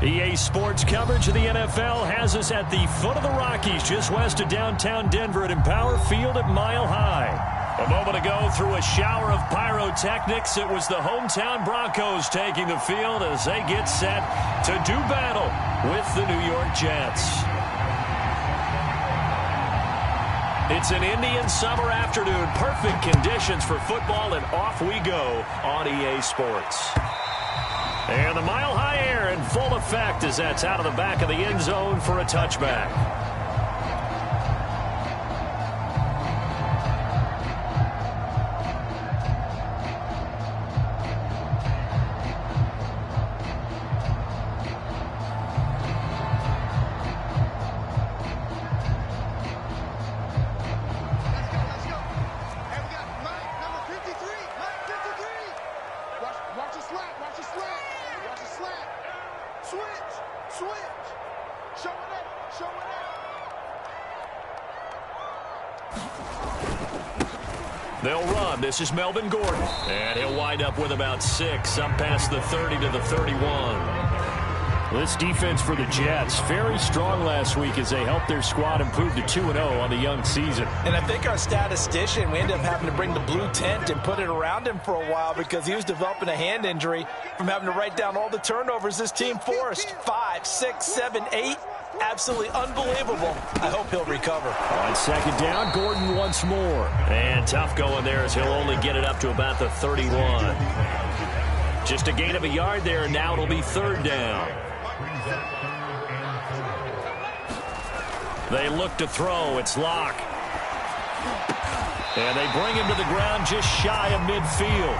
EA Sports coverage of the NFL has us at the foot of the Rockies, just west of downtown Denver at Empower Field at Mile High. A moment ago, through a shower of pyrotechnics, it was the hometown Broncos taking the field as they get set to do battle with the New York Jets. It's an Indian summer afternoon, perfect conditions for football, and off we go on EA Sports. And the Mile High air in full effect as that's out of the back of the end zone for a touchback. They'll run. This is Melvin Gordon. And he'll wind up with about 6, up past the 30 to the 31. This defense for the Jets, very strong last week as they helped their squad improve to 2-0 on the young season. And I think our statistician, we ended up having to bring the blue tent and put it around him for a while because he was developing a hand injury from having to write down all the turnovers this team forced. 5, 6, 7, 8. Absolutely unbelievable. I hope he'll recover. On second down, Gordon once more. And tough going there as he'll only get it up to about the 31. Just a gain of a yard there, and now it'll be third down. They look to throw. It's Locke. And they bring him to the ground just shy of midfield.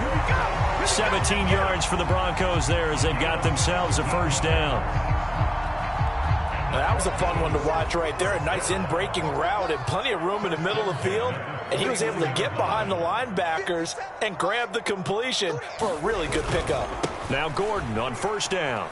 17 yards for the Broncos there as they've got themselves a first down. That was a fun one to watch right there. A nice in-breaking route and plenty of room in the middle of the field. And he was able to get behind the linebackers and grab the completion for a really good pickup. Now Gordon on first down.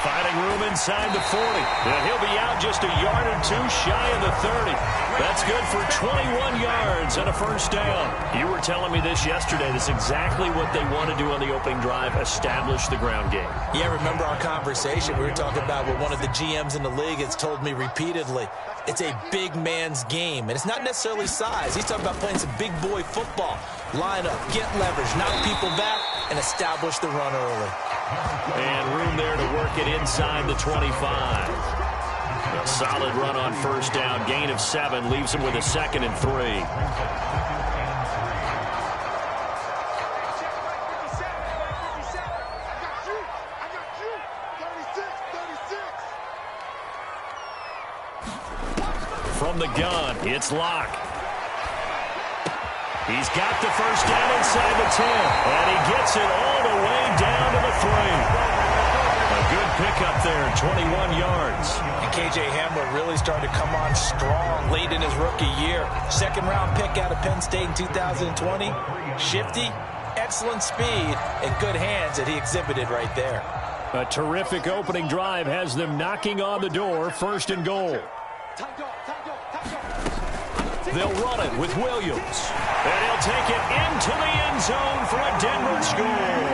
Finding room inside the 40. And he'll be out just a yard or two shy of the 30. That's good for 21 yards and a first down. You were telling me this yesterday. This is exactly what they want to do on the opening drive, establish the ground game. Yeah, remember our conversation. We were talking about what one of the GMs in the league has told me repeatedly. It's a big man's game, and it's not necessarily size. He's talking about playing some big boy football. Line up, get leverage, knock people back, and establish the run early. And room there to work it inside the 25. A solid run on first down. Gain of 7 leaves him with a 2nd and 3. From the gun, it's Locke. He's got the first down inside the 10, and he gets it all the way down to the 3. A good pickup there, 21 yards. And K.J. Hamler really started to come on strong late in his rookie year. Second-round pick out of Penn State in 2020. Shifty, excellent speed, and good hands that he exhibited right there. A terrific opening drive has them knocking on the door, 1st and goal. They'll run it with Williams. And he'll take it into the end zone for a Denver score.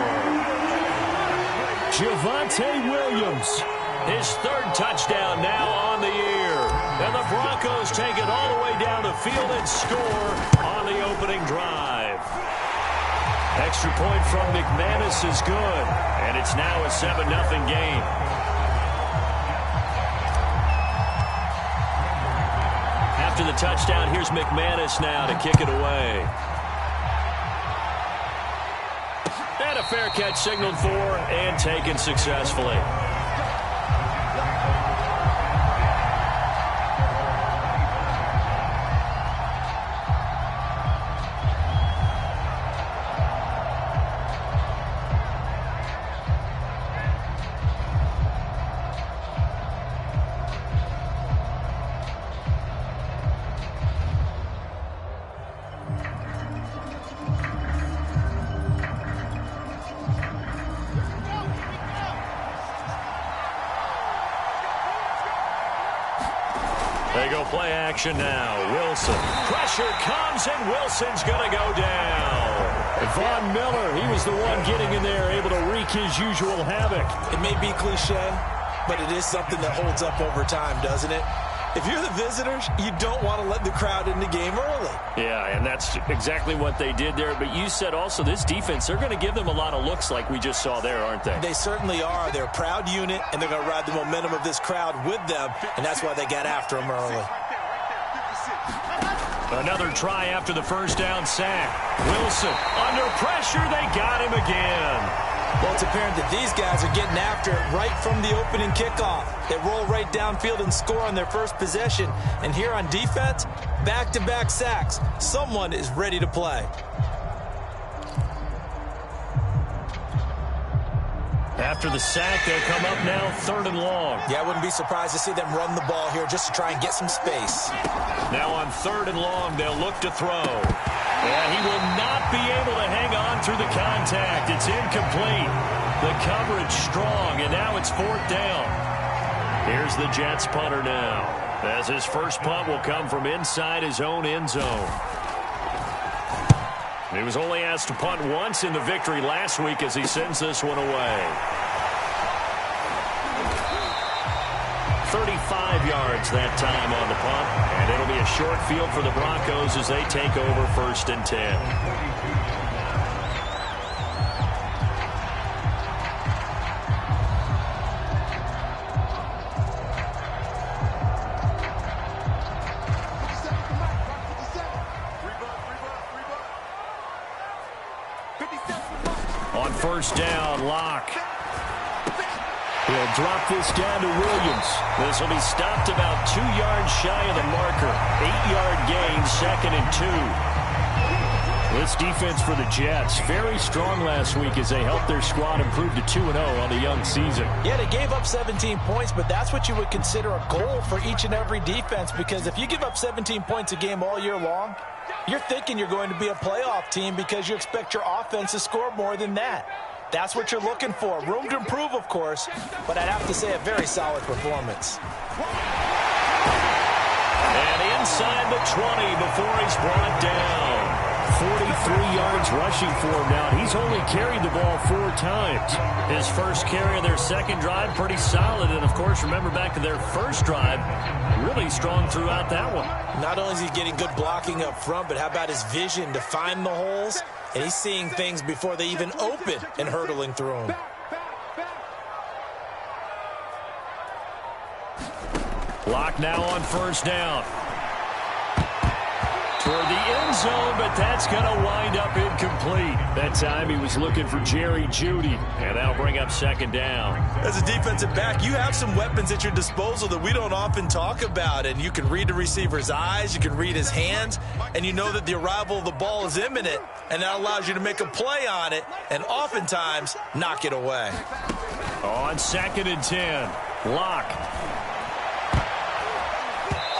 Javonte Williams, his 3rd touchdown now on the year. And the Broncos take it all the way down the field and score on the opening drive. Extra point from McManus is good. And it's now a 7-0 game. After the touchdown, here's McManus now to kick it away. And a fair catch signaled for and taken successfully. They go play action now. Wilson. Pressure comes, and Wilson's going to go down. Von Miller, he was the one getting in there, able to his usual havoc. It may be cliche, but it is something that holds up over time, doesn't it? If you're the visitors, you don't want to let the crowd in the game early. Yeah, and that's exactly what they did there. But you said also this defense, they're going to give them a lot of looks like we just saw there, aren't they? They certainly are. They're a proud unit, and they're going to ride the momentum of this crowd with them, and that's why they got after them early. Another try after the first down sack. Wilson, under pressure, they got him again. Well, it's apparent that these guys are getting after it right from the opening kickoff. They roll right downfield and score on their first possession. And here on defense, back-to-back sacks. Someone is ready to play. After the sack, they'll come up now 3rd and long. Yeah, I wouldn't be surprised to see them run the ball here just to try and get some space. Now on 3rd and long, they'll look to throw. And he will not be able to hang on through the contact. It's incomplete. The coverage strong, and now it's 4th down. Here's the Jets punter now, as his first punt will come from inside his own end zone. He was only asked to punt once in the victory last week as he sends this one away. 35 yards that time on the punt, and it'll be a short field for the Broncos as they take over 1st and 10. On 1st down, Locke. He'll drop this down to Williams. This will be stopped about 2 yards shy of the marker. 8-yard gain, 2nd and 2. This defense for the Jets, very strong last week as they helped their squad improve to 2-0 on the young season. Yeah, they gave up 17 points, but that's what you would consider a goal for each and every defense, because if you give up 17 points a game all year long, you're thinking you're going to be a playoff team because you expect your offense to score more than that. That's what you're looking for. Room to improve, of course, but I'd have to say a very solid performance. And inside the 20 before he's brought down. 43 yards rushing for him now. He's only carried the ball 4 times. His first carry of their second drive, pretty solid. And, of course, remember back to their first drive, really strong throughout that one. Not only is he getting good blocking up front, but how about his vision to find the holes? And he's seeing things before they even open and hurdling through them. Locke now on 1st down. Toward the end zone, but that's going to wind up incomplete. That time he was looking for Jerry Jeudy, and that'll bring up 2nd down. As a defensive back, you have some weapons at your disposal that we don't often talk about, and you can read the receiver's eyes, you can read his hands, and you know that the arrival of the ball is imminent, and that allows you to make a play on it, and oftentimes knock it away. On 2nd and 10, Locke.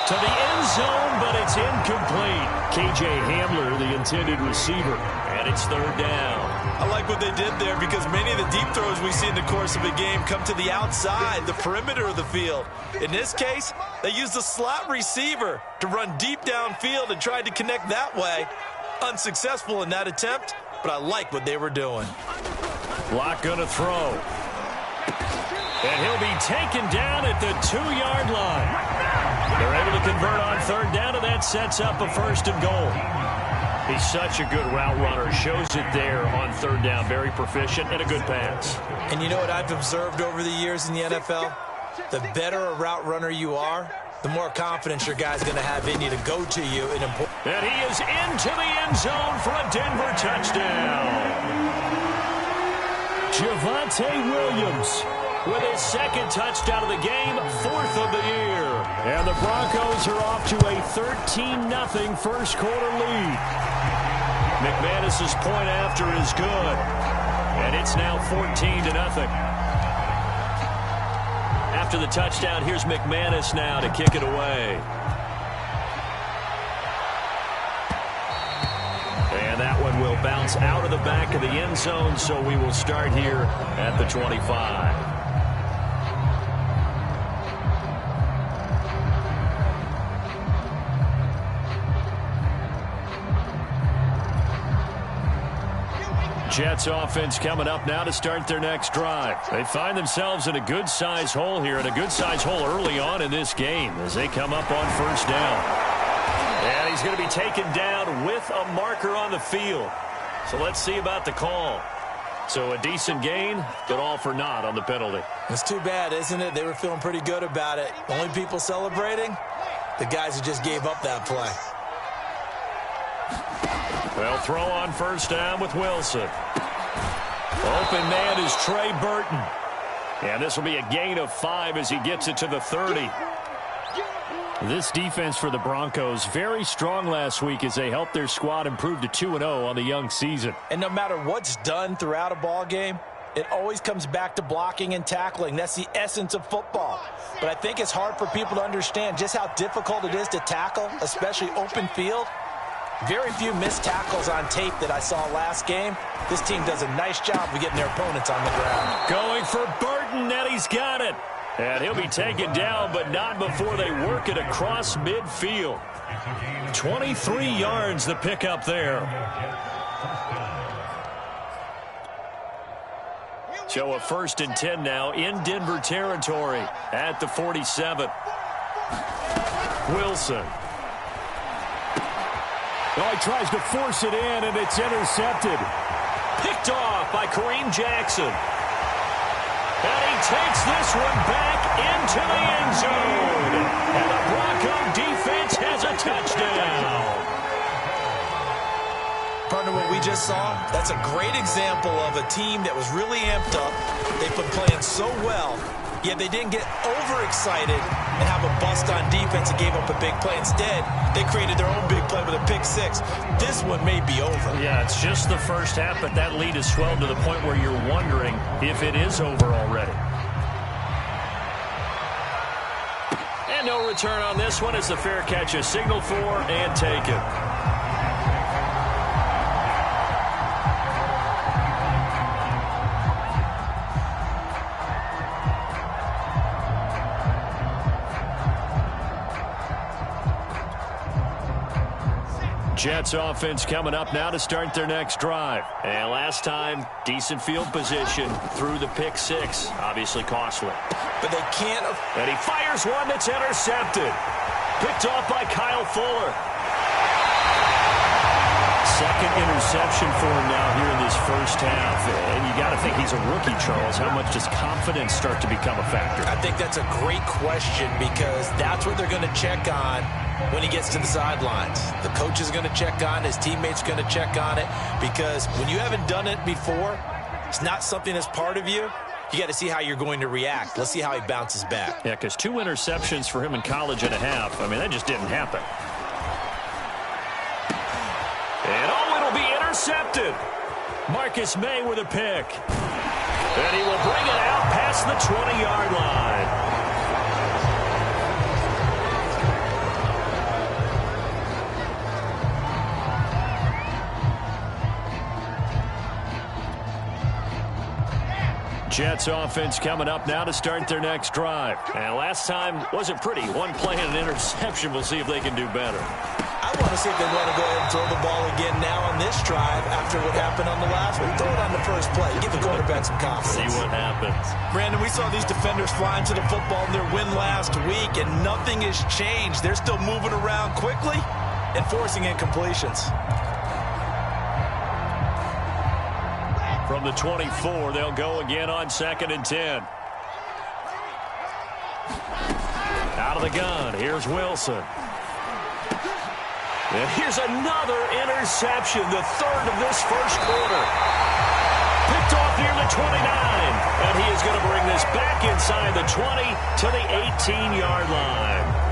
To the end zone, but it's incomplete. K.J. Hamler, the intended receiver, and it's 3rd down. I like what they did there because many of the deep throws we see in the course of a game come to the outside, the perimeter of the field. In this case, they used the slot receiver to run deep downfield and tried to connect that way. Unsuccessful in that attempt, but I like what they were doing. Locke gonna throw. And he'll be taken down at the 2-yard line. They're able to convert on 3rd down, and that sets up a 1st and goal. He's such a good route runner. Shows it there on 3rd down. Very proficient and a good pass. And you know what I've observed over the years in the NFL? The better a route runner you are, the more confidence your guy's going to have in you to go to you. And he is into the end zone for a Denver touchdown. Javonte Williams with his 2nd touchdown of the game, 4th of the year. And the Broncos are off to a 13-0 first quarter lead. McManus's point after is good. And it's now 14-0. After the touchdown, here's McManus now to kick it away. And that one will bounce out of the back of the end zone, so we will start here at the 25. Jets offense coming up now to start their next drive. They find themselves in a good-sized hole here, and a good-sized hole early on in this game as they come up on first down. And he's going to be taken down with a marker on the field. So let's see about the call. So a decent gain, but all for naught on the penalty. It's too bad, isn't it? They were feeling pretty good about it. Only people celebrating, the guys who just gave up that play. They'll throw on first down with Wilson. Open man is Trey Burton. And this will be a gain of 5 as he gets it to the 30. This defense for the Broncos, very strong last week as they helped their squad improve to 2-0 on the young season. And no matter what's done throughout a ball game, it always comes back to blocking and tackling. That's the essence of football. But I think it's hard for people to understand just how difficult it is to tackle, especially open field. Very few missed tackles on tape that I saw last game. This team does a nice job of getting their opponents on the ground. Going for Burton, and he's got it. And he'll be taken down, but not before they work it across midfield. 23 yards the pickup there. So a 1st and 10 now in Denver territory at the 47. Wilson. Oh, he tries to force it in, and it's intercepted. Picked off by Kareem Jackson. And he takes this one back into the end zone. And the Bronco defense has a touchdown. Partner, what we just saw, that's a great example of a team that was really amped up. They've been playing so well, yet they didn't get overexcited and have a bust on defense and gave up a big play. Instead, they created their own big play with a pick 6. This one may be over. Yeah, it's just the first half, but that lead has swelled to the point where you're wondering if it is over already. And no return on this one as the fair catch is signaled for and taken. Jets offense coming up now to start their next drive. And last time, decent field position through the pick 6. Obviously costly. But they can't. And he fires one that's intercepted. Picked off by Kyle Fuller. Second interception for him now here in this first half. And you got to think he's a rookie, Charles. How much does confidence start to become a factor? I think that's a great question because that's what they're going to check on when he gets to the sidelines. The coach is going to check on it. His teammates are going to check on it because when you haven't done it before, it's not something that's part of you. You got to see how you're going to react. Let's see how he bounces back. Yeah, because 2 interceptions for him in college and a half. I mean, that just didn't happen. And oh, it'll be intercepted. Marcus May with a pick. And he will bring it out past the 20-yard line. Jets offense coming up now to start their next drive. And last time wasn't pretty. One play and an interception. We'll see if they can do better. I want to see if they want to go ahead and throw the ball again now on this drive after what happened on the last one. Throw it on the first play. Give the quarterback some confidence. See what happens. Brandon, we saw these defenders flying to the football in their win last week, and nothing has changed. They're still moving around quickly and forcing incompletions. From the 24, they'll go again on 2nd and 10. Out of the gun, here's Wilson. And here's another interception, the 3rd of this first quarter. Picked off near the 29. And he is going to bring this back inside the 20 to the 18-yard line.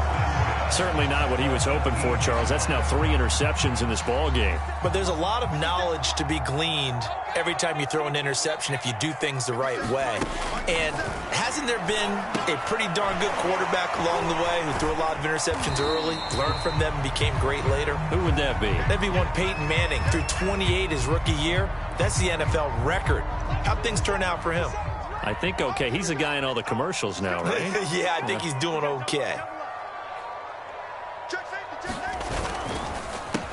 Certainly not what he was hoping for, Charles. That's now 3 interceptions in this ball game. But there's a lot of knowledge to be gleaned every time you throw an interception if you do things the right way. And hasn't there been a pretty darn good quarterback along the way who threw a lot of interceptions early, learned from them, and became great later? Who would that be? That'd be one Peyton Manning. Threw 28 his rookie year. That's the NFL record. How'd things turn out for him? I think okay. He's a guy in all the commercials now, right? Yeah, I think he's doing okay.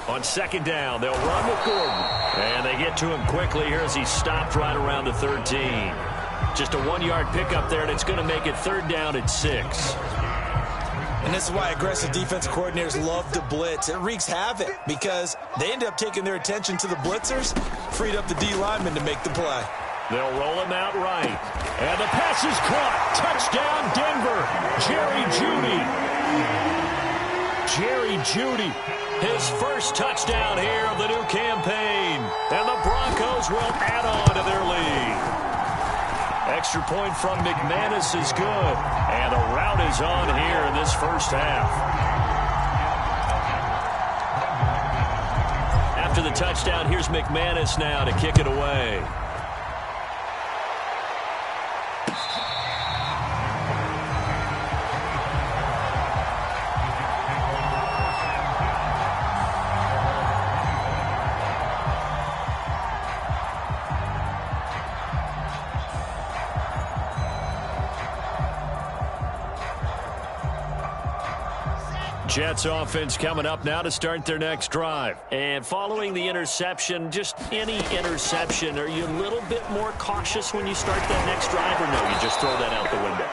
On 2nd down, they'll run with Gordon. And they get to him quickly here as he stopped right around the 13. Just a 1-yard pickup there, and it's going to make it 3rd down at 6. And this is why aggressive defense coordinators love to blitz. It wreaks havoc because they end up taking their attention to the blitzers, freed up the D lineman to make the play. They'll roll him out right. And the pass is caught. Touchdown, Denver. Jerry Jeudy. His first touchdown here of the new campaign. And the Broncos will add on to their lead. Extra point from McManus is good. And the route is on here in this first half. After the touchdown, here's McManus now to kick it away. Jets offense coming up now to start their next drive. And following the interception, just any interception, are you a little bit more cautious when you start that next drive, or no, you just throw that out the window?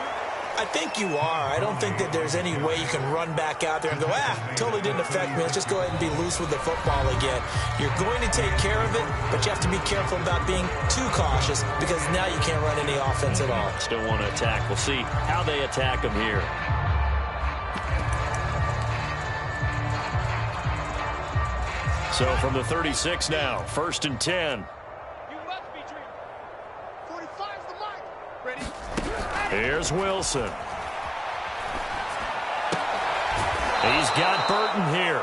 I think you are. I don't think that there's any way you can run back out there and go, totally didn't affect me. Let's just go ahead and be loose with the football again. You're going to take care of it, but you have to be careful about being too cautious because now you can't run any offense at all. Still want to attack. We'll see how they attack them here. So from the 36 now, 1st and 10. Here's Wilson. He's got Burton here.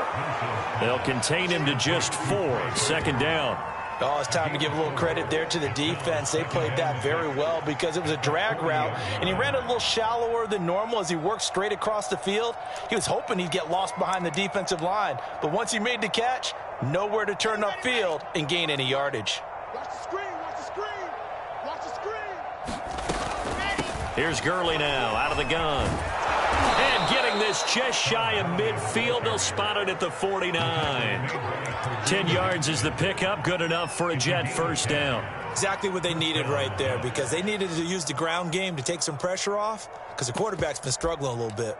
They'll contain him to just 4. 2nd down. Oh, it's time to give a little credit there to the defense. They played that very well because it was a drag route, and he ran a little shallower than normal as he worked straight across the field. He was hoping he'd get lost behind the defensive line, but once he made the catch, nowhere to turn upfield and gain any yardage. Watch the screen, watch the screen, watch the screen. Here's Gurley now, out of the gun. And getting this just shy of midfield, they'll spot it at the 49. 10 yards is the pickup, good enough for a Jet 1st down. Exactly what they needed right there because they needed to use the ground game to take some pressure off because the quarterback's been struggling a little bit.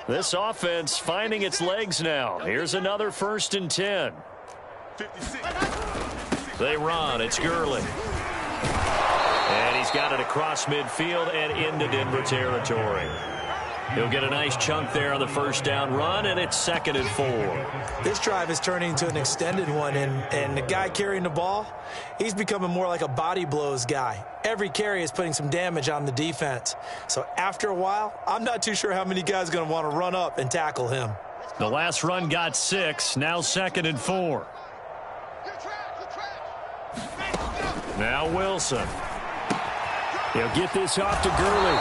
This offense finding its legs now. Here's another 1st and 10. They run. It's Gurley. And he's got it across midfield and into Denver territory. He'll get a nice chunk there on the 1st down run, and it's 2nd and 4. This drive is turning into an extended one, and the guy carrying the ball, he's becoming more like a body blows guy. Every carry is putting some damage on the defense. So after a while, I'm not too sure how many guys are going to want to run up and tackle him. The last run got 6, now 2nd and 4. Now Wilson. He'll get this off to Gurley.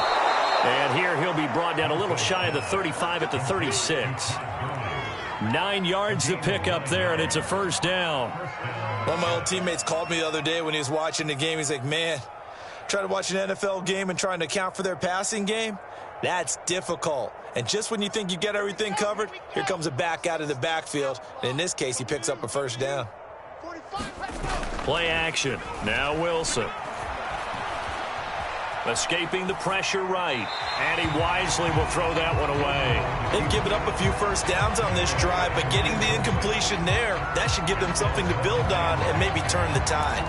And here he'll be brought down a little shy of the 35 at the 36. 9 yards to pick up there, and it's a 1st down. One of my old teammates called me the other day when he was watching the game. He's like, man, trying to watch an NFL game and trying to account for their passing game, that's difficult. And just when you think you get everything covered, here comes a back out of the backfield. And in this case, he picks up a 1st down. Play action. Now Wilson. Escaping the pressure right. And he wisely will throw that one away. They've given up a few 1st downs on this drive, but getting the incompletion there, that should give them something to build on and maybe turn the tide.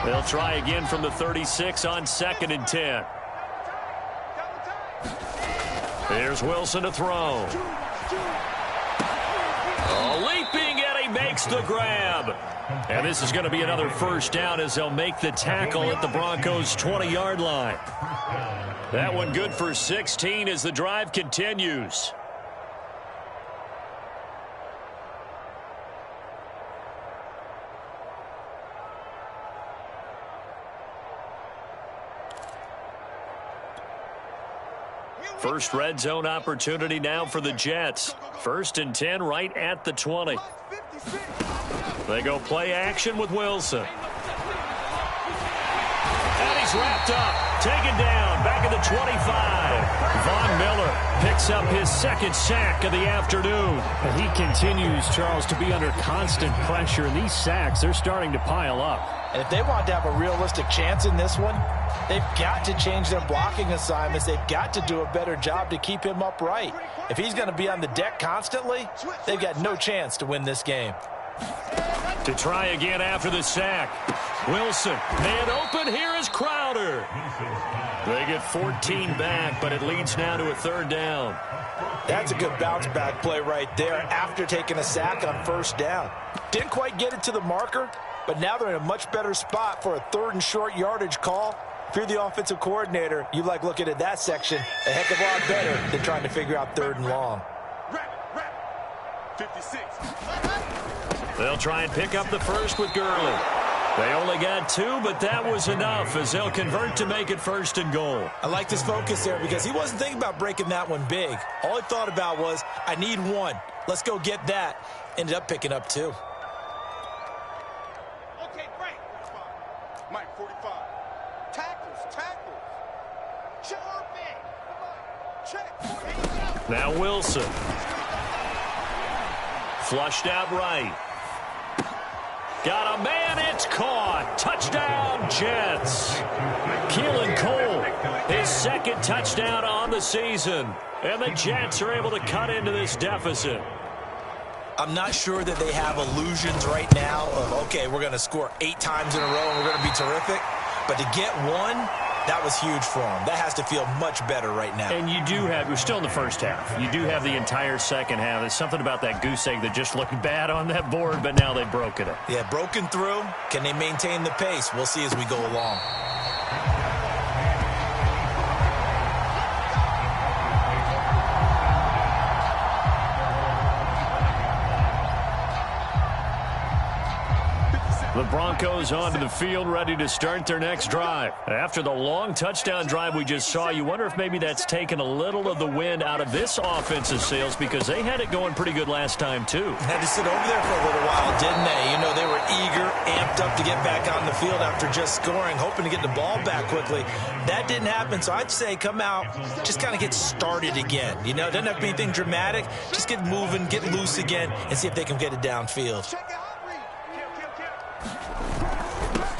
They'll try again from the 36 on 2nd and 10. Here's Wilson to throw. Oh, leaping, and he makes the grab. And this is going to be another 1st down as they'll make the tackle at the Broncos' 20-yard line. That one good for 16 as the drive continues. First red zone opportunity now for the Jets. 1st and 10 right at the 20. They go play action with Wilson. And he's wrapped up. Taken down. Back at the 25. Von Miller picks up his second sack of the afternoon. And he continues, Charles, to be under constant pressure. And these sacks, they're starting to pile up. And if they want to have a realistic chance in this one, they've got to change their blocking assignments. They've got to do a better job to keep him upright. If he's going to be on the deck constantly, they've got no chance to win this game. To try again after the sack. Wilson, man open, here is Crowder. They get 14 back, but it leads now to a third down. That's a good bounce back play right there after taking a sack on first down. Didn't quite get it to the marker, but now they're in a much better spot for a third and short yardage call. If you're the offensive coordinator, you like looking at that section a heck of a lot better than trying to figure out third and long. 56. They'll try and pick up the first with Gurley. They only got 2, but that was enough as they'll convert to make it first and goal. I liked his focus there because he wasn't thinking about breaking that one big. All he thought about was, I need 1. Let's go get that. Ended up picking up 2. Okay, great. Mike, 45. Tackles. Sharp man. Check. Now Wilson. Flushed out right. Got a man, it's caught. Touchdown, Jets. Keelan Cole, his second touchdown on the season. And the Jets are able to cut into this deficit. I'm not sure that they have illusions right now of, okay, we're going to score 8 times in a row and we're going to be terrific. But to get 1, that was huge for them. That has to feel much better right now. And you do have, we're still in the first half. You do have the entire second half. There's something about that goose egg that just looked bad on that board, but now they've broken it. Yeah, broken through. Can they maintain the pace? We'll see as we go along. The Broncos onto the field, ready to start their next drive. After the long touchdown drive we just saw, you wonder if maybe that's taken a little of the wind out of this offensive sails because they had it going pretty good last time, too. Had to sit over there for a little while, didn't they? You know, they were eager, amped up to get back on the field after just scoring, hoping to get the ball back quickly. That didn't happen, so I'd say come out, just kind of get started again. You know, it doesn't have to be anything dramatic. Just get moving, get loose again, and see if they can get it downfield.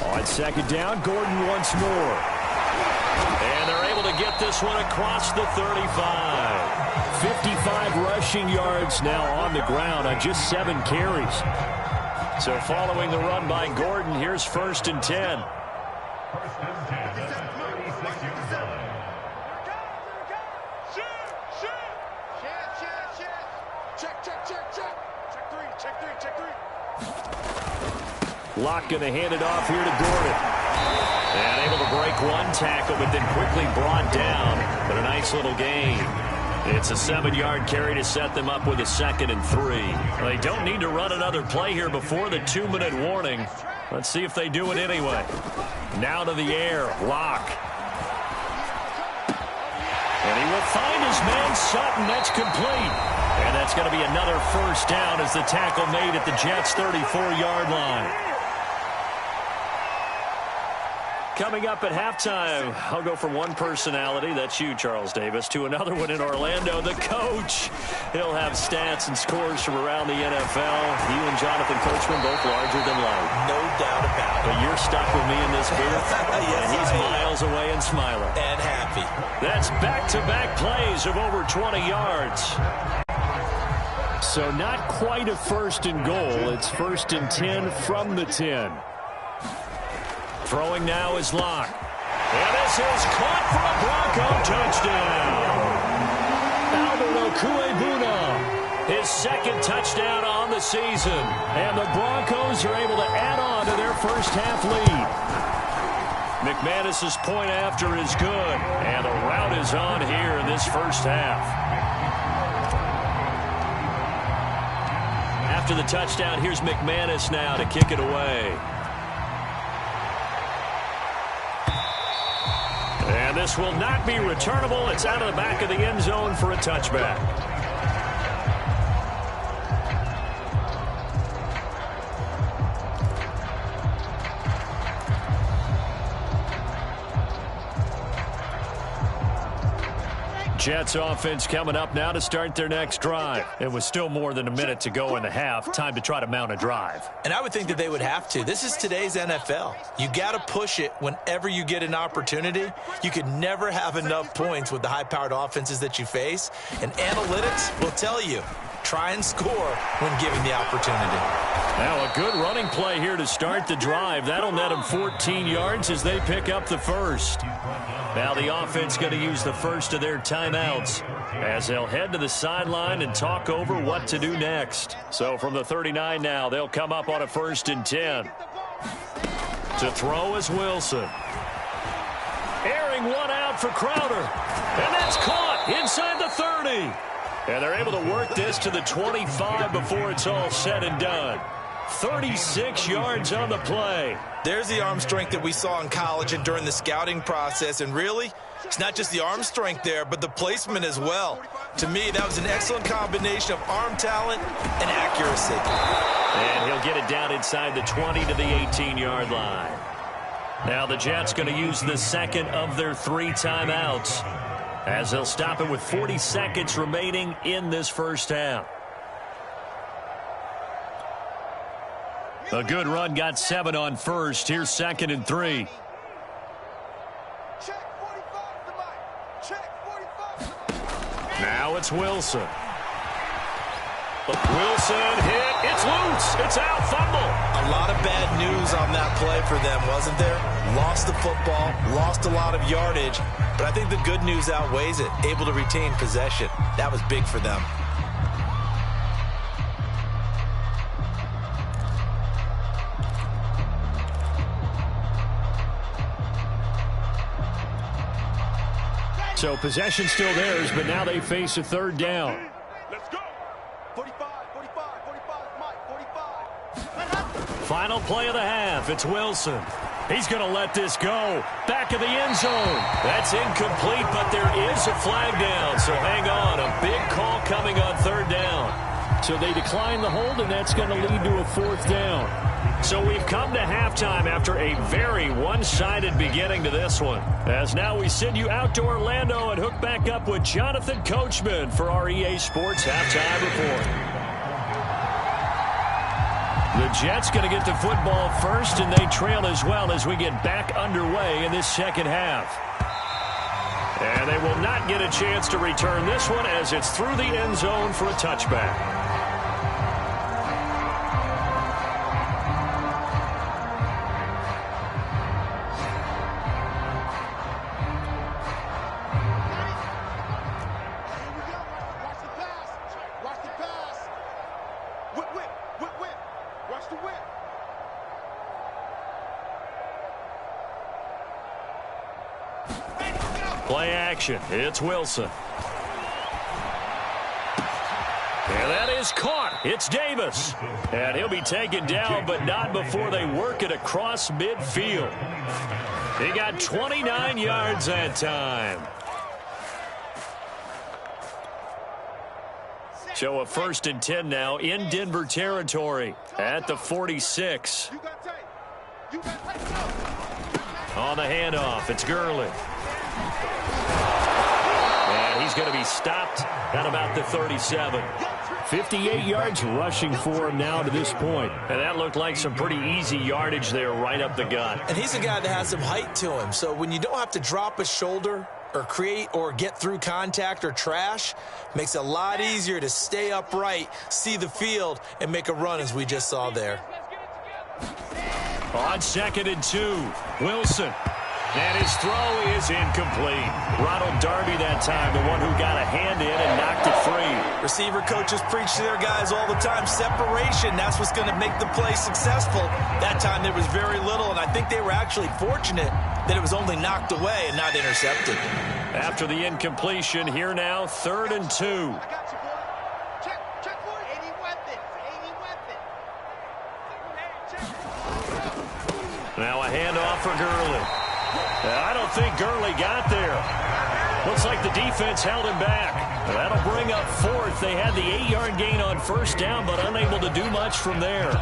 On second down, Gordon once more. And they're able to get this one across the 35. 55 rushing yards now on the ground on just 7 carries. So following the run by Gordon, here's first and 10. Locke going to hand it off here to Gordon. And able to break one tackle, but then quickly brought down. But a nice little gain. It's a 7-yard carry to set them up with a 2nd and 3. They don't need to run another play here before the 2-minute warning. Let's see if they do it anyway. Now to the air, Locke. And he will find his man Sutton. That's complete. And that's going to be another first down as the tackle made at the Jets' 34-yard line. Coming up at halftime, I'll go from one personality, that's you, Charles Davis, to another one in Orlando, the coach. He'll have stats and scores from around the NFL. You and Jonathan Coachman both larger than life. No doubt about it. But you're stuck with me in this booth, yes, and he's miles away and smiling. And happy. That's back-to-back plays of over 20 yards. So not quite a first and goal. It's first and 10 from the 10. Throwing now is Locke. And this is caught for a Bronco touchdown. Albert Okuebuna, his 2nd touchdown on the season. And the Broncos are able to add on to their first half lead. McManus's point after is good. And the route is on here in this first half. After the touchdown, here's McManus now to kick it away. And this will not be returnable. It's out of the back of the end zone for a touchback. Jets offense coming up now to start their next drive. It was still more than a minute to go in the half. Time to try to mount a drive. And I would think that they would have to. This is today's NFL. You got to push it whenever you get an opportunity. You could never have enough points with the high-powered offenses that you face. And analytics will tell you, try and score when given the opportunity. Now a good running play here to start the drive. That'll net them 14 yards as they pick up the first. Now the offense going to use the first of their timeouts as they'll head to the sideline and talk over what to do next. So from the 39 now, they'll come up on a 1st and 10. To throw is Wilson. Airing one out for Crowder. And that's caught inside the 30. And they're able to work this to the 25 before it's all said and done. 36 yards on the play. There's the arm strength that we saw in college and during the scouting process. And really, it's not just the arm strength there, but the placement as well. To me, that was an excellent combination of arm talent and accuracy. And he'll get it down inside the 20 to the 18-yard line. Now the Jets going to use the second of their 3 timeouts as they'll stop it with 40 seconds remaining in this first half. A good run, got 7 on first. Here's 2nd and 3. Now it's Wilson. Wilson hit. It's loose. It's out. Fumble. A lot of bad news on that play for them, wasn't there? Lost the football, lost a lot of yardage, but I think the good news outweighs it. Able to retain possession. That was big for them. So possession still theirs, but now they face a 3rd down. Let's go. 45, 45, 45, Mike, 45. Final play of the half. It's Wilson. He's going to let this go. Back of the end zone. That's incomplete, but there is a flag down. So hang on. A big call coming on 3rd down. So they decline the hold, and that's going to lead to a 4th down. So we've come to halftime after a very one-sided beginning to this one. As now we send you out to Orlando and hook back up with Jonathan Coachman for our EA Sports Halftime Report. The Jets going to get the football first, and they trail as well as we get back underway in this second half. And they will not get a chance to return this one as it's through the end zone for a touchback. Play action. It's Wilson. And that is caught. It's Davis. And he'll be taken down, but not before they work it across midfield. He got 29 yards that time. So a 1st and 10 now in Denver territory at the 46. On the handoff, it's Gurley. And he's going to be stopped at about the 37. 58 yards rushing for him now to this point. And that looked like some pretty easy yardage there right up the gut. And he's a guy that has some height to him. So when you don't have to drop a shoulder or create or get through contact or trash, makes it a lot easier to stay upright, see the field, and make a run as we just saw there. On 2nd and 2, Wilson. And his throw is incomplete. Ronald Darby that time, the one who got a hand in and knocked it free. Receiver coaches preach to their guys all the time. Separation, that's what's going to make the play successful. That time there was very little, and I think they were actually fortunate that it was only knocked away and not intercepted. After the incompletion, here now, 3rd and 2. Check for it. 80 weapons. Now a handoff for Gurley. I don't think Gurley got there. Looks like the defense held him back. That'll bring up 4th. They had the 8-yard gain on 1st down, but unable to do much from there.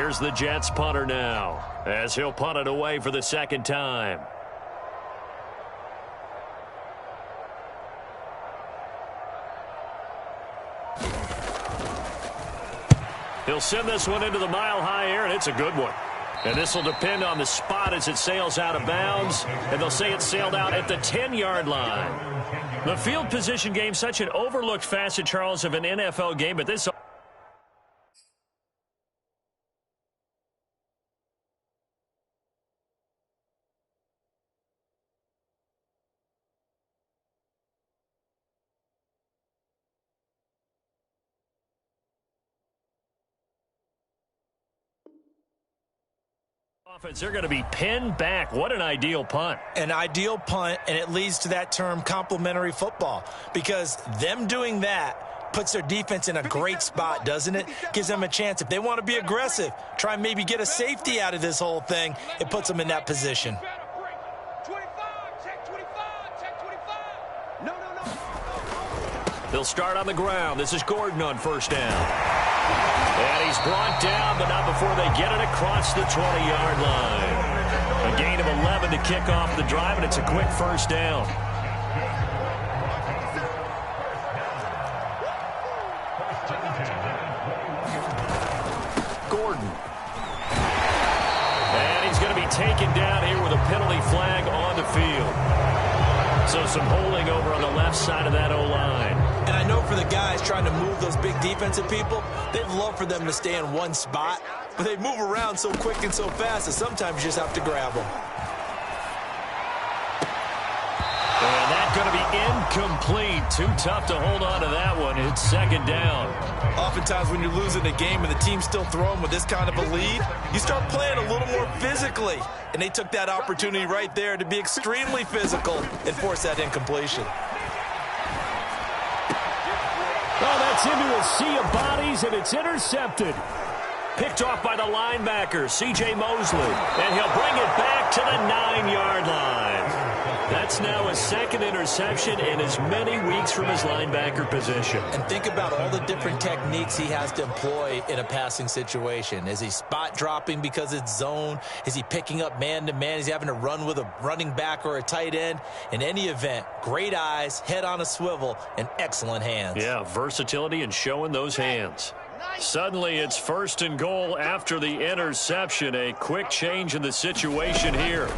Here's the Jets punter now, as he'll punt it away for the second time. He'll send this one into the mile-high air, and it's a good one. And this will depend on the spot as it sails out of bounds, and they'll say it sailed out at the 10-yard line. The field position game, such an overlooked facet, Charles, of an NFL game, but this... offense, they're going to be pinned back. What an ideal punt. An ideal punt, and it leads to that term complementary football, because them doing that puts their defense in a great spot, doesn't it? Gives them a chance. If they want to be aggressive, try and maybe get a safety out of this whole thing, it puts them in that position. They'll start on the ground. This is Gordon on first down. And he's brought down, but not before they get it across the 20-yard line. A gain of 11 to kick off the drive, and it's a quick first down. Gordon. And he's going to be taken down here with a penalty flag on the field. So some holding over on the left side of that O-line. And I know for the guys trying to move those big defensive people, they'd love for them to stay in one spot, but they move around so quick and so fast that sometimes you just have to grab them. And that's going to be incomplete. Too tough to hold on to that one. It's second down. Oftentimes when you're losing a game and the team's still throwing with this kind of a lead, you start playing a little more physically. And they took that opportunity right there to be extremely physical and force that incompletion. Oh, that's into a sea of bodies, and it's intercepted. Picked off by the linebacker, C.J. Mosley. And he'll bring it back to the 9-yard line. That's now a second interception in as many weeks from his linebacker position. And think about all the different techniques he has to employ in a passing situation. Is he spot dropping because it's zone? Is he picking up man-to-man? Is he having to run with a running back or a tight end? In any event, great eyes, head on a swivel, and excellent hands. Yeah, versatility and showing those hands. Suddenly, it's first and goal after the interception. A quick change in the situation here.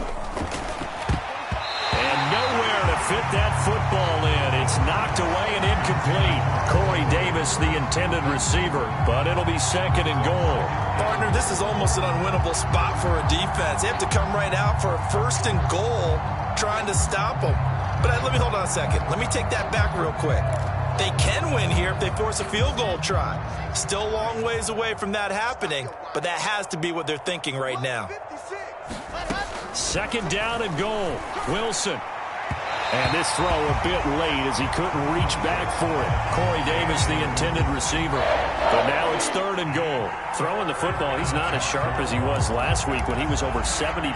And nowhere to fit that football in. It's knocked away and incomplete. Corey Davis, the intended receiver, but it'll be second and goal. Partner, this is almost an unwinnable spot for a defense. They have to come right out for a first and goal trying to stop them. But let me hold on a second. Let me take that back real quick. They can win here if they force a field goal try. Still a long ways away from that happening, but that has to be what they're thinking right now. Second down and goal. Wilson. And this throw a bit late as he couldn't reach back for it. Corey Davis, the intended receiver. But now it's third and goal. Throwing the football, he's not as sharp as he was last week when he was over 70%.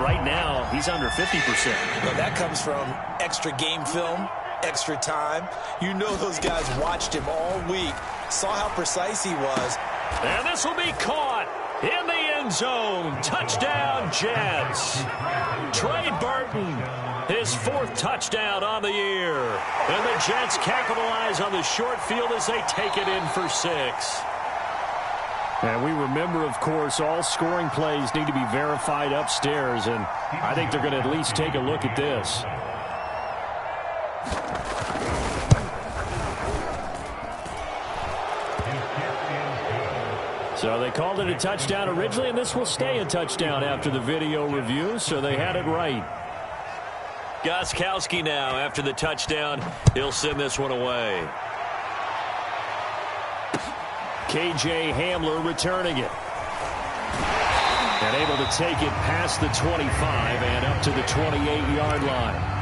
Right now, he's under 50%. Well, that comes from extra game film, extra time. You know those guys watched him all week, saw how precise he was. And this will be caught in the end zone. Touchdown, Jets. Trey Burton, his fourth touchdown on the year. And the Jets capitalize on the short field as they take it in for 6. And we remember, of course, all scoring plays need to be verified upstairs, and I think they're going to at least take a look at this. So they called it a touchdown originally, and this will stay a touchdown after the video review, so they had it right. Gostkowski now after the touchdown. He'll send this one away. K.J. Hamler returning it. And able to take it past the 25 and up to the 28-yard line.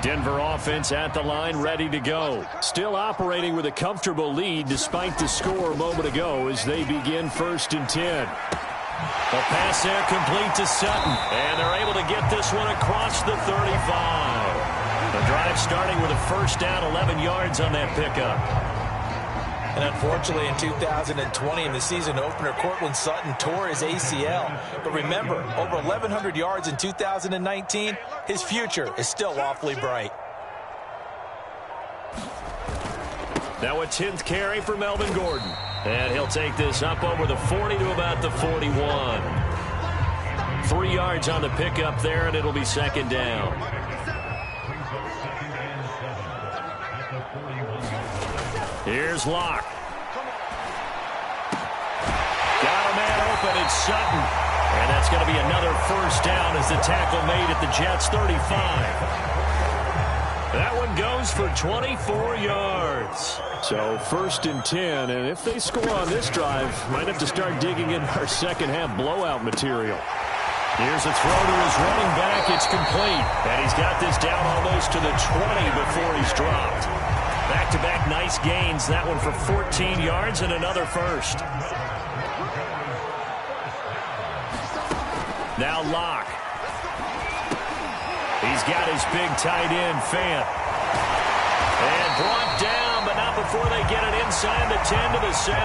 Denver offense at the line, ready to go. Still operating with a comfortable lead despite the score a moment ago as they begin 1st and 10. A pass there complete to Sutton. And they're able to get this one across the 35. The drive starting with a first down, 11 yards on that pickup. And unfortunately, in 2020, in the season opener, Cortland Sutton tore his ACL. But remember, over 1,100 yards in 2019, his future is still awfully bright. Now a 10th carry for Melvin Gordon. And he'll take this up over the 40 to about the 41. 3 yards on the pickup there, and it'll be second down. Here's Locke. Got a man open. It's Sutton. And that's going to be another first down as the tackle made at the Jets' 35. That one goes for 24 yards. So first and 10, and if they score on this drive, might have to start digging in our second half blowout material. Here's a throw to his running back. It's complete. And he's got this down almost to the 20 before he's dropped. Back-to-back nice gains. That one for 14 yards and another first. Now Locke. He's got his big tight end, Fant. And brought down, but not before they get it inside the 10 to the 7.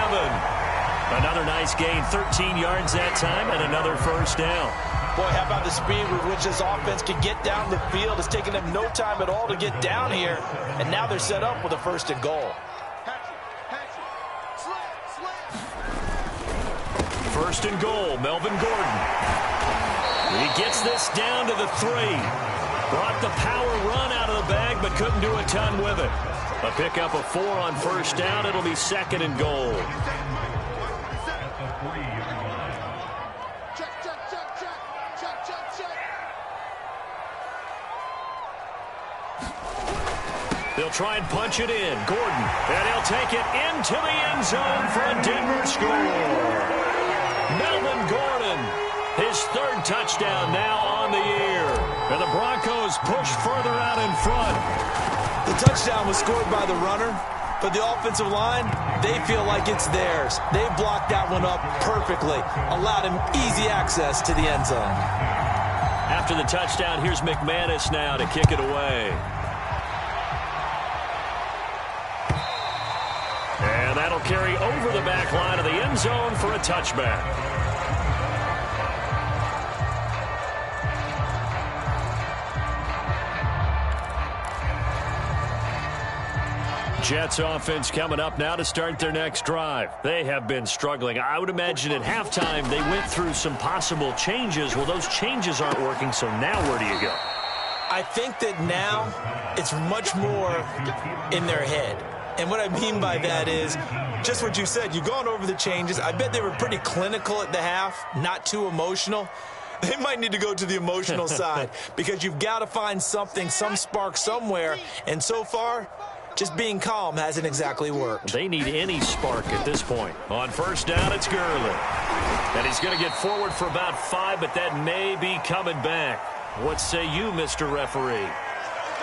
Another nice gain, 13 yards that time, and another first down. Boy, how about the speed with which this offense can get down the field? It's taken them no time at all to get down here, and now they're set up with a first and goal. First and goal, Melvin Gordon. He gets this down to the 3. Brought the power run out of the bag, but couldn't do a ton with it. A pickup of 4 on first down. It'll be second and goal. They'll try and punch it in. Gordon, and he'll take it into the end zone for a Denver score. Melvin Gordon, his 3rd touchdown now on the year. And the Broncos push further out in front. The touchdown was scored by the runner, but the offensive line, they feel like it's theirs. They blocked that one up perfectly, allowed him easy access to the end zone. After the touchdown, here's McManus now to kick it away. And that'll carry over the back line of the end zone for a touchback. Jets offense coming up now to start their next drive. They have been struggling. I would imagine at halftime they went through some possible changes. Well, those changes aren't working, so now where do you go? I think that now it's much more in their head. And what I mean by that is just what you said. You've gone over the changes. I bet they were pretty clinical at the half, not too emotional. They might need to go to the emotional side because you've got to find something, some spark somewhere. And so far, just being calm hasn't exactly worked. They need any spark at this point. On first down, it's Gurley. And he's going to get forward for about 5, but that may be coming back. What say you, Mr. Referee?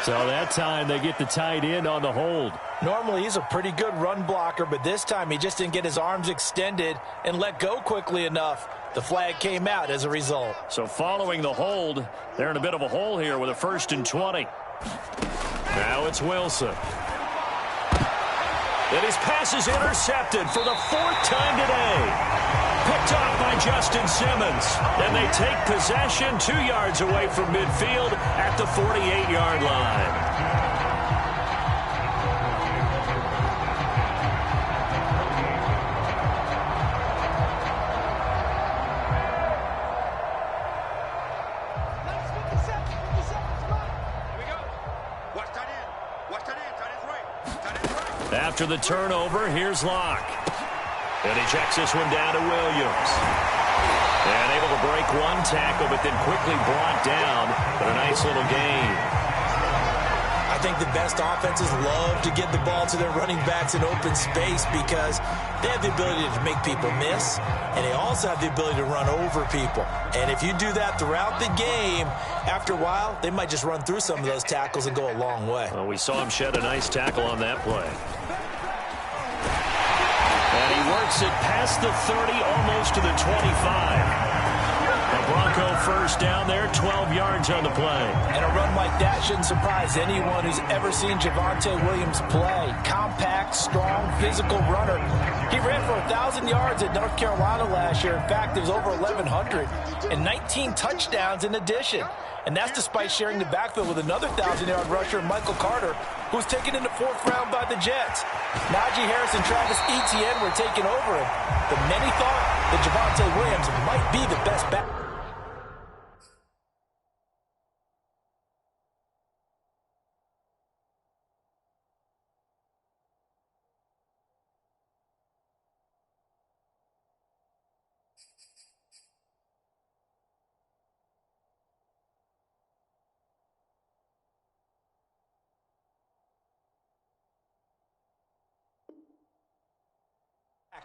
So that time they get the tight end on the hold. Normally he's a pretty good run blocker, but this time he just didn't get his arms extended and let go quickly enough. The flag came out as a result. So following the hold, they're in a bit of a hole here with a 1st and 20. Now it's Wilson. And his pass is intercepted for the 4th time today. Picked off by Justin Simmons. And they take possession 2 yards away from midfield at the 48-yard line. After the turnover, here's Locke. And he checks this one down to Williams. And able to break one tackle, but then quickly brought down. But a nice little gain. I think the best offenses love to get the ball to their running backs in open space because they have the ability to make people miss, and they also have the ability to run over people. And if you do that throughout the game, after a while, they might just run through some of those tackles and go a long way. Well, we saw him shed a nice tackle on that play. And he works it past the 30, almost to the 25. And Bronco first down there, 12 yards on the play. And a run like that shouldn't surprise anyone who's ever seen Javonte Williams play. Compact, strong, physical runner. He ran for 1,000 yards at North Carolina last year. In fact, it was over 1,100 and 19 touchdowns in addition. And that's despite sharing the backfield with another 1,000-yard rusher, Michael Carter, who was taken in the 4th round by the Jets. Najee Harris and Travis Etienne were taking over him, but many thought that Javonte Williams might be the best back.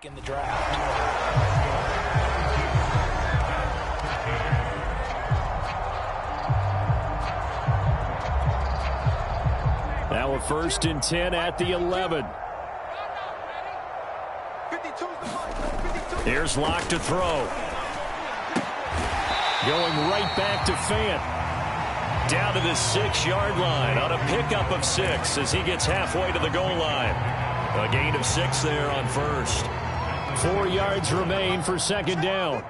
In the draft. Now a 1st and 10 at the 11. Here's Locke to throw. Going right back to Fant. Down to the 6-yard line on a pickup of 6 as he gets halfway to the goal line. A gain of 6 there on 1st. 4 yards remain for 2nd down.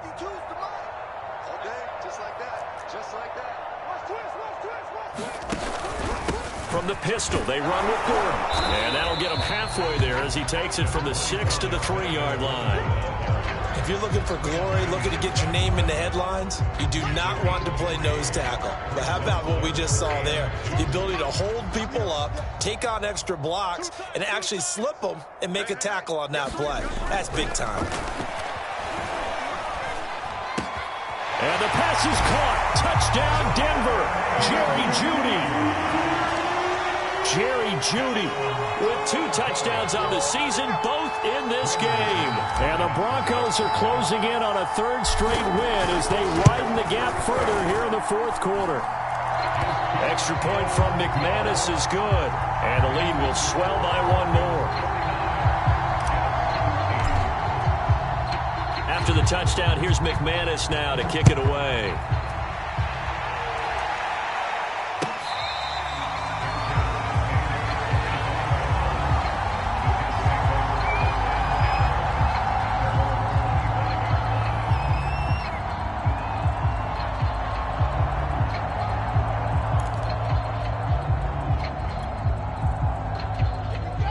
From the pistol, they run with Gordon. And that'll get him halfway there as he takes it from the 6 to the 3-yard line. If you're looking for glory, looking to get your name in the headlines, you do not want to play nose tackle. But how about what we just saw there? The ability to hold people up, take on extra blocks, and actually slip them and make a tackle on that play. That's big time. And the pass is caught. Touchdown, Denver. Jerry Jeudy. Jerry Jeudy with 2 touchdowns on the season, both in this game. And the Broncos are closing in on a 3rd straight win as they widen the gap further here in the 4th quarter. Extra point from McManus is good, and the lead will swell by 1 more. After the touchdown, here's McManus now to kick it away.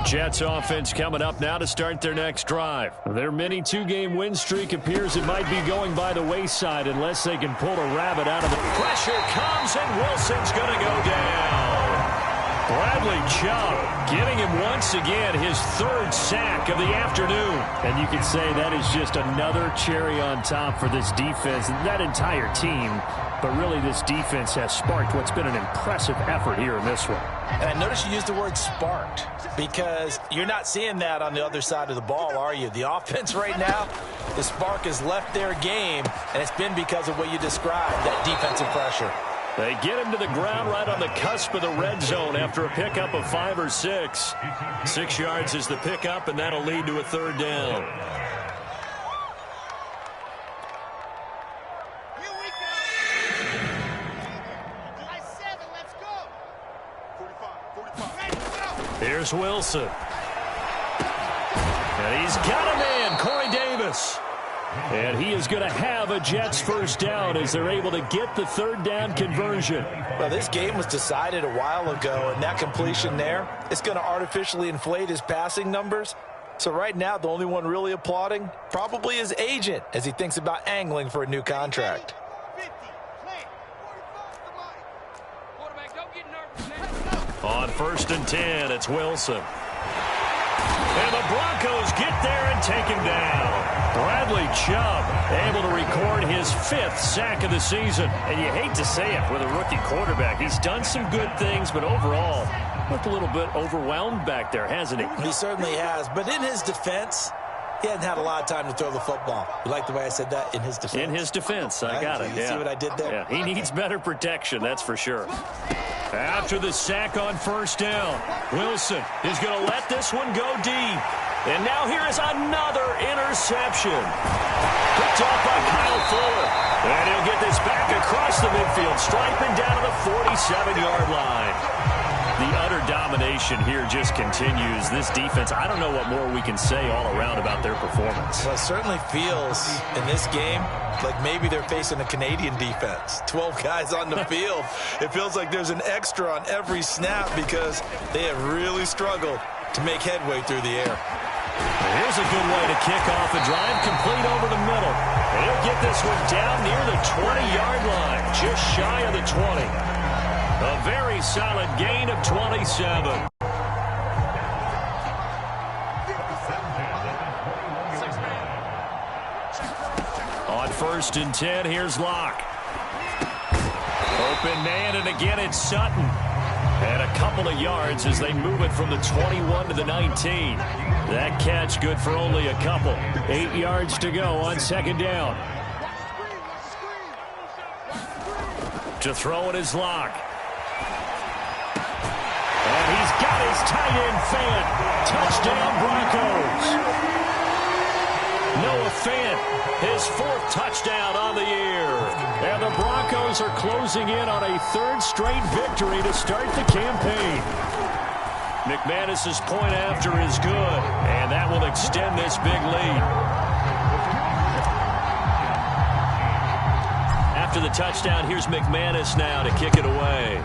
Jets offense coming up now to start their next drive. Their mini 2-game win streak appears it might be going by the wayside unless they can pull a rabbit out of the pressure. Comes and Wilson's going to go down. Bradley Chubb getting him once again his 3rd sack of the afternoon. And you can say that is just another cherry on top for this defense and that entire team. But really, this defense has sparked what's been an impressive effort here in this one. And I noticed you used the word sparked because you're not seeing that on the other side of the ball, are you? The offense right now, the spark has left their game, and it's been because of what you described, that defensive pressure. They get him to the ground right on the cusp of the red zone after a pickup of 5 or 6. 6 yards is the pickup, and that'll lead to a 3rd down. Here's Wilson. And he's got a man, Corey Davis. And he is going to have a Jets 1st down as they're able to get the 3rd down conversion. Well, this game was decided a while ago, and that completion there is going to artificially inflate his passing numbers. So right now, the only one really applauding probably his agent as he thinks about angling for a new contract. On 1st and 10, it's Wilson. And the Broncos get there and take him down. Bradley Chubb able to record his 5th sack of the season. And you hate to say it with a rookie quarterback. He's done some good things, but overall, looked a little bit overwhelmed back there, hasn't he? He certainly has. But in his defense, he hasn't had a lot of time to throw the football. You like the way I said that? In his defense. In his defense. I got it. You see what I did there? Yeah, he needs better protection, that's for sure. After the sack on 1st down, Wilson is going to let this one go deep. And now here is another interception. Picked off by Kyle Fuller. And he'll get this back across the midfield stripe and down to the 47-yard line. The utter domination here just continues. This defense, I don't know what more we can say all around about their performance. Well, it certainly feels in this game like maybe they're facing a Canadian defense. 12 guys on the field. It feels like there's an extra on every snap because they have really struggled to make headway through the air. Here's a good way to kick off a drive, complete over the middle. And he'll get this one down near the 20-yard line, just shy of the 20. A very solid gain of 27. On 1st and 10, here's Locke. Open man, and again it's Sutton. And a couple of yards as they move it from the 21 to the 19. That catch good for only a couple. 8 yards to go on 2nd down. To throw it is Locke. And he's got his tight end Fant. Touchdown Broncos. Noah Fant, his 4th touchdown on the year. And the Broncos are closing in on a 3rd straight victory to start the campaign. McManus's point after is good, and that will extend this big lead. After the touchdown, here's McManus now to kick it away.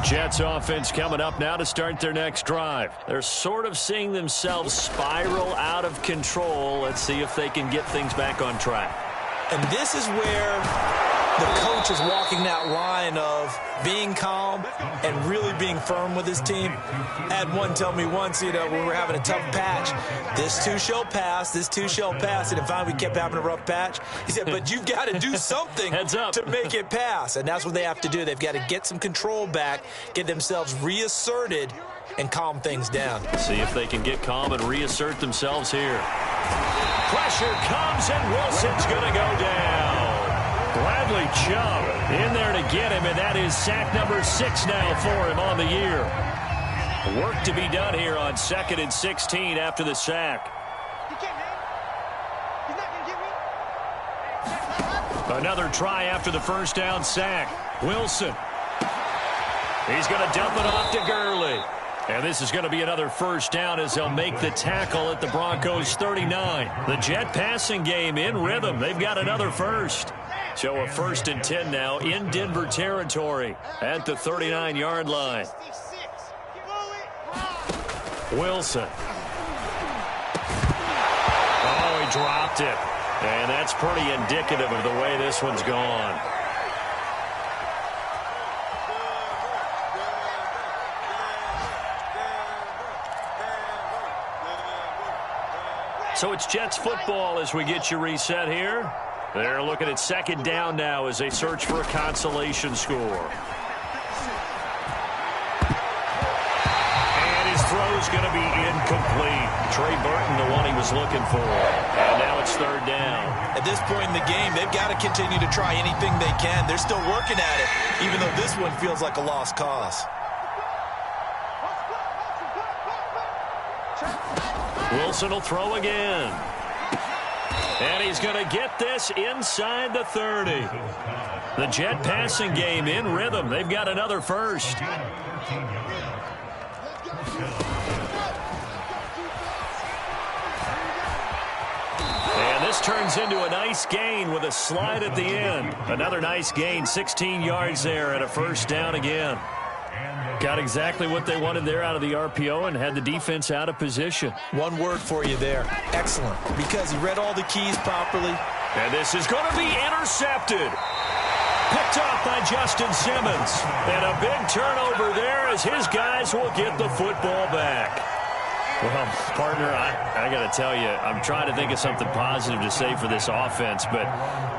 Jets offense coming up now to start their next drive. They're sort of seeing themselves spiral out of control. Let's see if they can get things back on track. And this is where the coach is walking that line of being calm and really being firm with his team. I had one tell me once, when we were having a tough patch, this too shall pass, this too shall pass. And finally we kept having a rough patch. He said, but you've got to do something to make it pass. And that's what they have to do. They've got to get some control back, get themselves reasserted, and calm things down. See if they can get calm and reassert themselves here. Pressure comes, and Wilson's going to go down. Bradley Chubb in there to get him, and that is sack number 6 now for him on the year. Work to be done here on 2nd and 16 after the sack. Another try after the 1st down sack. Wilson. He's going to dump it off to Gurley. And this is going to be another 1st down as they'll make the tackle at the Broncos 39. The Jet passing game in rhythm. They've got another 1st. So a 1st and 10 now in Denver territory at the 39-yard line. Wilson. Oh, he dropped it. And that's pretty indicative of the way this one's gone. So it's Jets football as we get you reset here. They're looking at 2nd down now as they search for a consolation score. And his throw's going to be incomplete. Trey Burton, the one he was looking for. And now it's 3rd down. At this point in the game, they've got to continue to try anything they can. They're still working at it, even though this one feels like a lost cause. Wilson will throw again. And he's going to get this inside the 30. The Jet passing game in rhythm. They've got another 1st. And this turns into a nice gain with a slide at the end. Another nice gain, 16 yards there, and a 1st down again. Got exactly what they wanted there out of the RPO and had the defense out of position. One word for you there, excellent, because he read all the keys properly. And this is going to be intercepted. Picked off by Justin Simmons. And a big turnover there as his guys will get the football back. Well, partner, I got to tell you, I'm trying to think of something positive to say for this offense, but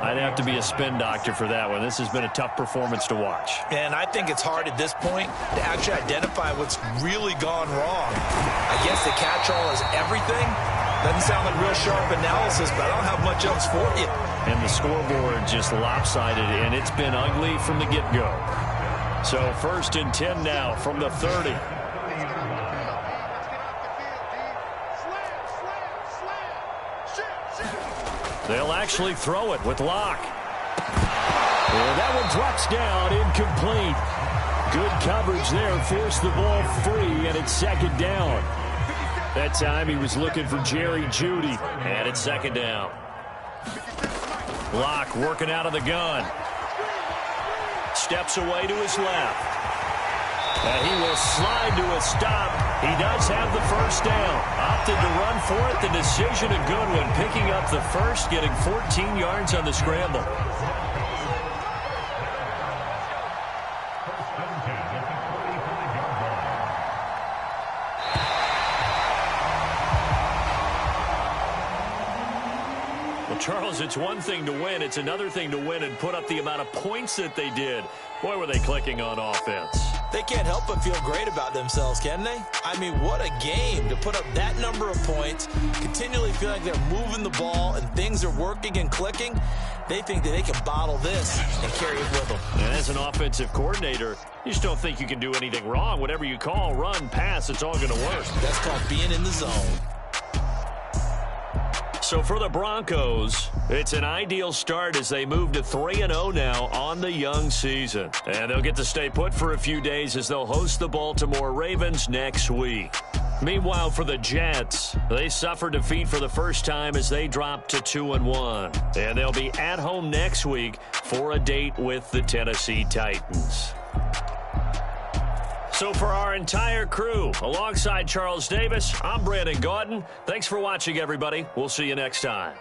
I'd have to be a spin doctor for that one. This has been a tough performance to watch. And I think it's hard at this point to actually identify what's really gone wrong. I guess the catch-all is everything, Doesn't sound like real sharp analysis, but I don't have much else for you. And the scoreboard just lopsided, and it's been ugly from the get-go. So 1st and 10 now from the 30. They'll actually throw it with Locke. And that one drops down, incomplete. Good coverage there, forced the ball free, and it's 2nd down. That time he was looking for Jerry Jeudy, and it's 2nd down. Locke working out of the gun. Steps away to his left. And he will slide to a stop. He does have the 1st down. Opted to run for it. The decision a good one. Picking up the 1st, getting 14 yards on the scramble. Well, Charles, it's one thing to win. It's another thing to win and put up the amount of points that they did. Boy, were they clicking on offense. They can't help but feel great about themselves, can they? I mean, what a game to put up that number of points, continually feel like they're moving the ball and things are working and clicking. They think that they can bottle this and carry it with them. And as an offensive coordinator, you just don't think you can do anything wrong. Whatever you call, run, pass, it's all going to work. That's called being in the zone. So for the Broncos, it's an ideal start as they move to 3-0 now on the young season. And they'll get to stay put for a few days as they'll host the Baltimore Ravens next week. Meanwhile, for the Jets, they suffered defeat for the first time as they dropped to 2-1. And they'll be at home next week for a date with the Tennessee Titans. So for our entire crew, alongside Charles Davis, I'm Brandon Gaudin. Thanks for watching, everybody. We'll see you next time.